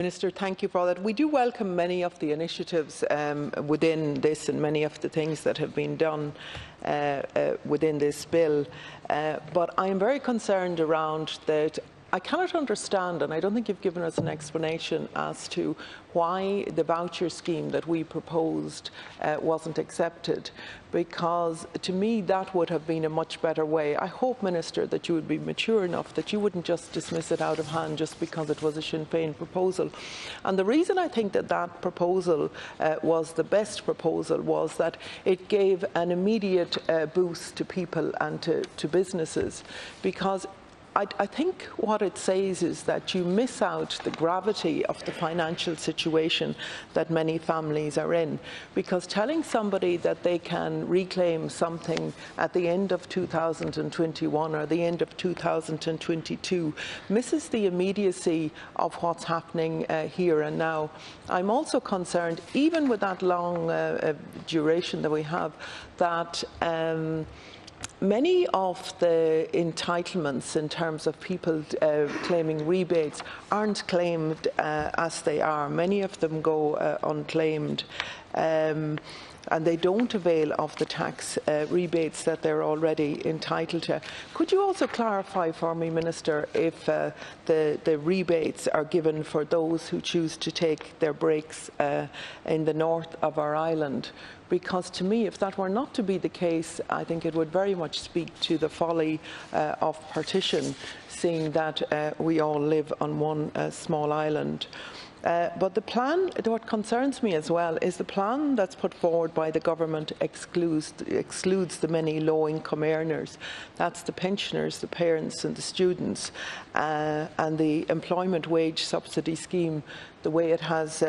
Minister, thank you for that. We do welcome many of the initiatives within this and many of the things that have been done within this bill. But I am very concerned around that. I cannot understand, and I don't think you've given us an explanation as to why the voucher scheme that we proposed wasn't accepted, because to me that would have been a much better way. I hope, Minister, that you would be mature enough that you wouldn't just dismiss it out of hand just because it was a Sinn Féin proposal. And the reason I think that that proposal was the best proposal was that it gave an immediate boost to people and to businesses, because I think what it says is that you miss out the gravity of the financial situation that many families are in, because telling somebody that they can reclaim something at the end of 2021 or the end of 2022 misses the immediacy of what's happening here and now. I'm also concerned, even with that long duration that we have, that many of the entitlements in terms of people claiming rebates aren't claimed as they are. Many of them go unclaimed. And they don't avail of the tax rebates that they're already entitled to. Could you also clarify for me, Minister, if the rebates are given for those who choose to take their breaks in the north of our island? Because to me, if that were not to be the case, I think it would very much speak to the folly of partition, seeing that we all live on one small island. But the plan, what concerns me as well, is the plan that's put forward by the government excludes the many low-income earners. That's the pensioners, the parents and the students, and the employment wage subsidy scheme, the way it has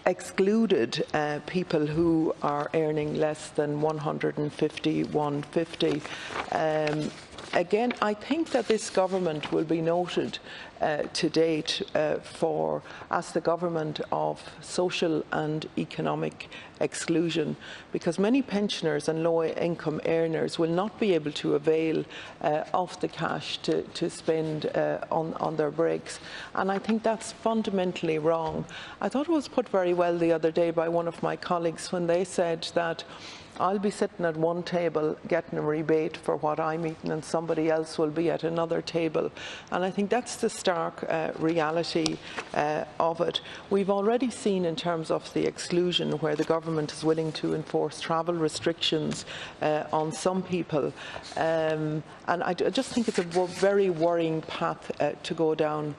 excluded people who are earning less than 150. Again, I think that this government will be noted to date as the government of social and economic exclusion, because many pensioners and low-income earners will not be able to avail of the cash to spend on their breaks. And I think that's fundamentally wrong. I thought it was put very well the other day by one of my colleagues when they said that I'll be sitting at one table getting a rebate for what I'm eating and somebody else will be at another table. And I think that's the stark reality of it. We've already seen in terms of the exclusion where the government is willing to enforce travel restrictions on some people. And I just think it's a very worrying path to go down.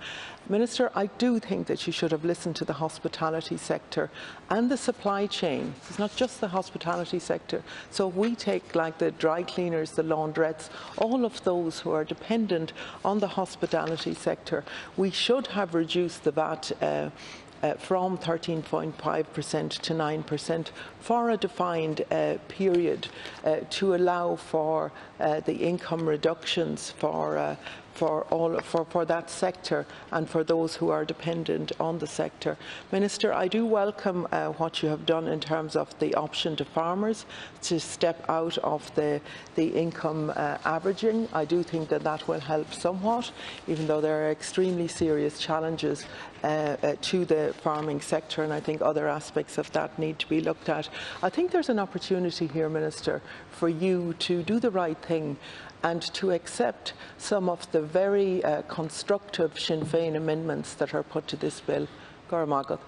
Minister, I do think that you should have listened to the hospitality sector and the supply chain. It's not just the hospitality sector. So if we take like the dry cleaners, the laundrettes, all of those who are dependent on the hospitality sector, we should have reduced the VAT from 13.5% to 9% for a defined period to allow for the income reductions for that sector and for those who are dependent on the sector. Minister, I do welcome what you have done in terms of the option to farmers to step out of the income averaging. I do think that that will help somewhat, even though there are extremely serious challenges to the farming sector, and I think other aspects of that need to be looked at. I think there's an opportunity here, Minister, for you to do the right thing and to accept some of the very constructive Sinn Féin amendments that are put to this bill. Gormagat.